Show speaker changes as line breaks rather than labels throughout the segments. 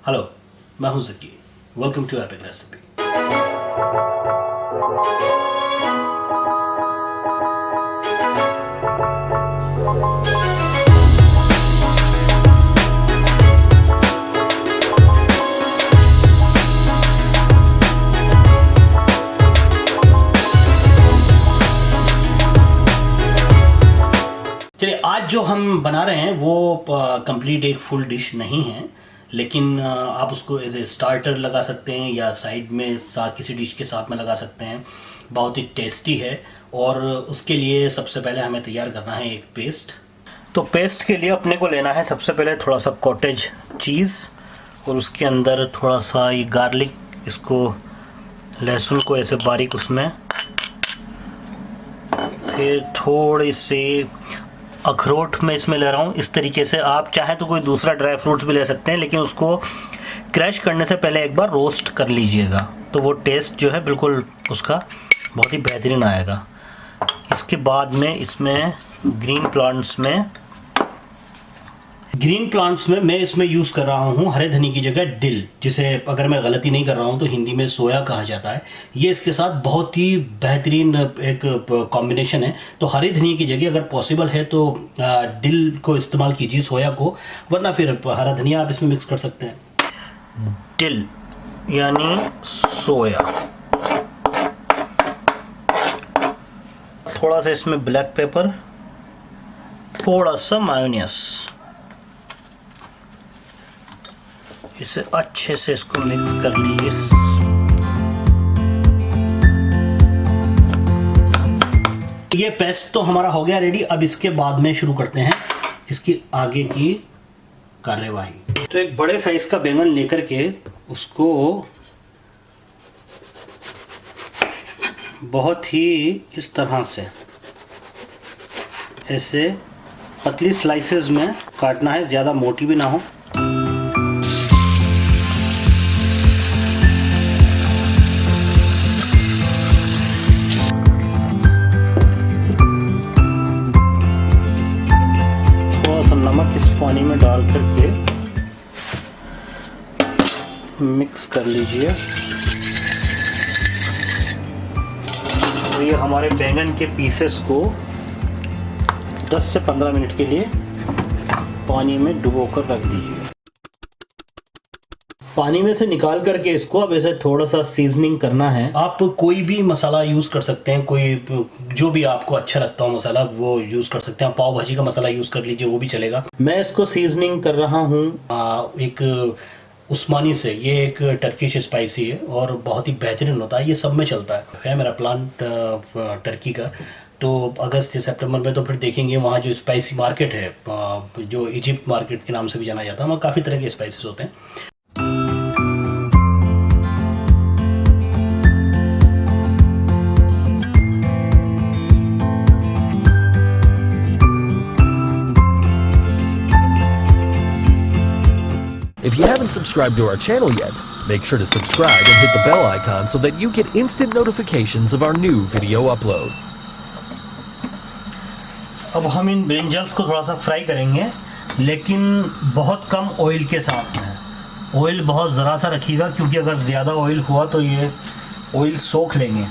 Hello, मैं हूं Zaki. Welcome to epic recipe. चलिए, आज जो हम बना रहे हैं वो कंप्लीट एक फुल डिश नहीं है, लेकिन आप उसको एज ए स्टार्टर लगा सकते हैं या साइड में किसी डिश के साथ में लगा सकते हैं। बहुत ही टेस्टी है। और उसके लिए सबसे पहले हमें तैयार करना है एक पेस्ट। तो पेस्ट के लिए अपने को लेना है सबसे पहले थोड़ा सा कॉटेज चीज़, और उसके अंदर थोड़ा सा ये गार्लिक, इसको लहसुन को ऐसे बारीक उसमें, फिर थोड़ी सी अखरोट मैं इसमें ले रहा हूँ। इस तरीके से आप चाहें तो कोई दूसरा ड्राई फ्रूट्स भी ले सकते हैं, लेकिन उसको क्रश करने से पहले एक बार रोस्ट कर लीजिएगा, तो वो टेस्ट जो है बिल्कुल उसका बहुत ही बेहतरीन आएगा। इसके बाद में इसमें ग्रीन प्लांट्स में मैं इसमें यूज़ कर रहा हूँ हरे धनी की जगह डिल, जिसे अगर मैं गलती नहीं कर रहा हूँ तो हिंदी में सोया कहा जाता है। ये इसके साथ बहुत ही बेहतरीन एक कॉम्बिनेशन है। तो हरे धनी की जगह अगर पॉसिबल है तो डिल को इस्तेमाल कीजिए, सोया को, वरना फिर हरा धनिया आप इसमें मिक्स कर सकते हैं। डिल यानी सोया। थोड़ा सा इसमें ब्लैक पेपर, थोड़ा सा मायोनीज, इसे अच्छे से इसको मिक्स कर लीजिए। ये पेस्ट तो हमारा हो गया रेडी। अब इसके बाद में शुरू करते हैं इसकी आगे की कार्यवाही। तो एक बड़े साइज का बैंगन लेकर के उसको बहुत ही इस तरह से ऐसे पतली स्लाइसेस में काटना है, ज़्यादा मोटी भी ना हो। नमक इस पानी में डाल करके मिक्स कर लीजिए। तो ये हमारे बैंगन के पीसेस को 10 से 15 मिनट के लिए पानी में डुबोकर रख दीजिए। पानी में से निकाल करके इसको अब ऐसे थोड़ा सा सीजनिंग करना है। आप कोई भी मसाला यूज़ कर सकते हैं, कोई जो भी आपको अच्छा लगता हो मसाला वो यूज़ कर सकते हैं। पाव भाजी का मसाला यूज़ कर लीजिए, वो भी चलेगा। मैं इसको सीजनिंग कर रहा हूँ एक उस्मानी से। ये एक टर्किश स्पाइसी है और बहुत ही बेहतरीन होता है। ये सब में चलता है मेरा प्लांट टर्की का। तो अगस्त या सितंबर में तो फिर देखेंगे वहाँ जो स्पाइसी मार्केट है, जो इजिप्ट मार्केट के नाम से भी जाना जाता है, वहाँ काफ़ी तरह के स्पाइसेस होते हैं।
If you haven't subscribed to our channel yet, make sure to subscribe and hit the bell icon so that you get instant notifications of our new video upload.
अब हम इन ब्रिंजल्स को थोड़ा सा फ्राई करेंगे, लेकिन बहुत कम ऑयल के साथ में। ऑयल बहुत ज़रा सा रखिएगा, क्योंकि अगर ज़्यादा ऑयल हुआ तो ये ऑयल सोख लेंगे।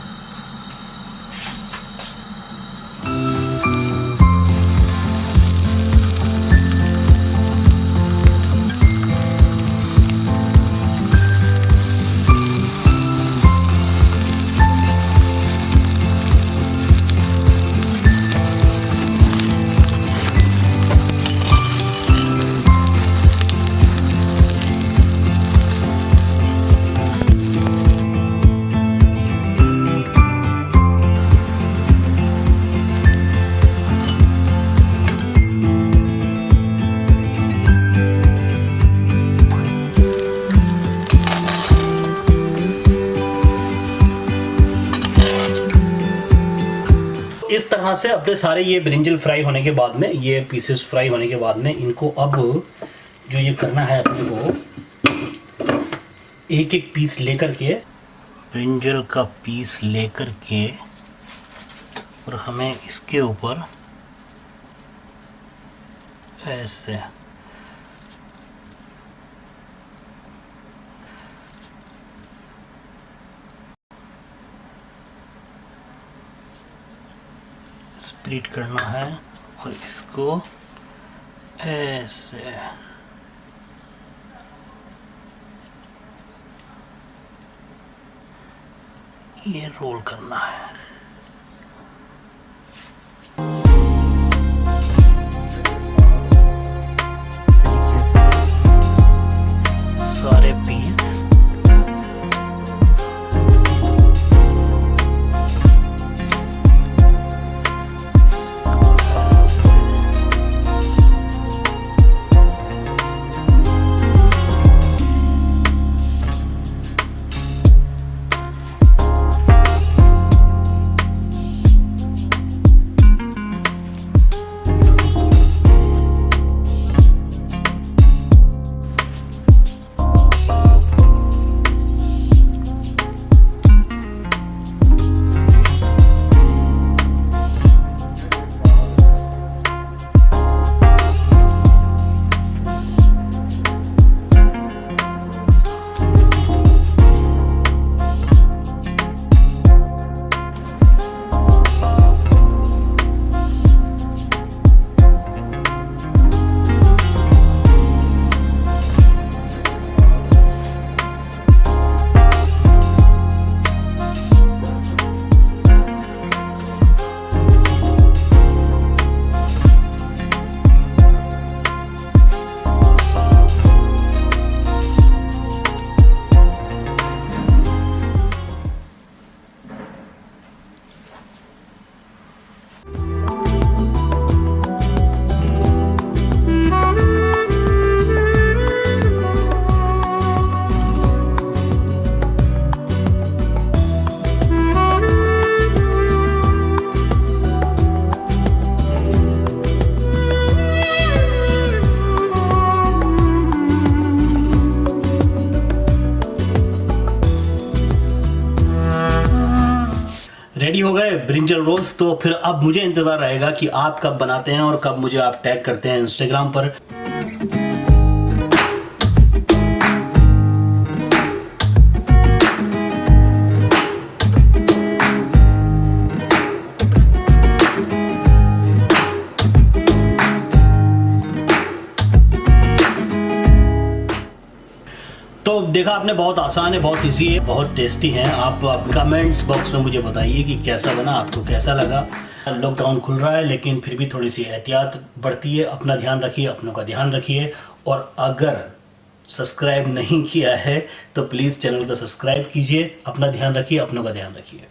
इस तरह से अपने सारे ये ब्रिंजल फ्राई होने के बाद में, ये पीसेस फ्राई होने के बाद में, इनको अब जो ये करना है अपने को, एक एक पीस लेकर के, ब्रिंजल का पीस लेकर के, और हमें इसके ऊपर ऐसे सेपरेट करना है और इसको ऐसे ये रोल करना है। सारे पीस रेडी हो गए ब्रिंजल रोल्स। तो फिर अब मुझे इंतजार रहेगा कि आप कब बनाते हैं और कब मुझे आप टैग करते हैं इंस्टाग्राम पर। तो देखा आपने, बहुत आसान है, बहुत इजी है, बहुत टेस्टी है। आप कमेंट्स बॉक्स में मुझे बताइए कि कैसा बना, आपको कैसा लगा। लॉकडाउन खुल रहा है लेकिन फिर भी थोड़ी सी एहतियात बढ़ती है। अपना ध्यान रखिए, अपनों का ध्यान रखिए। और अगर सब्सक्राइब नहीं किया है तो प्लीज़ चैनल को सब्सक्राइब कीजिए। अपना ध्यान रखिए, अपनों का ध्यान रखिए।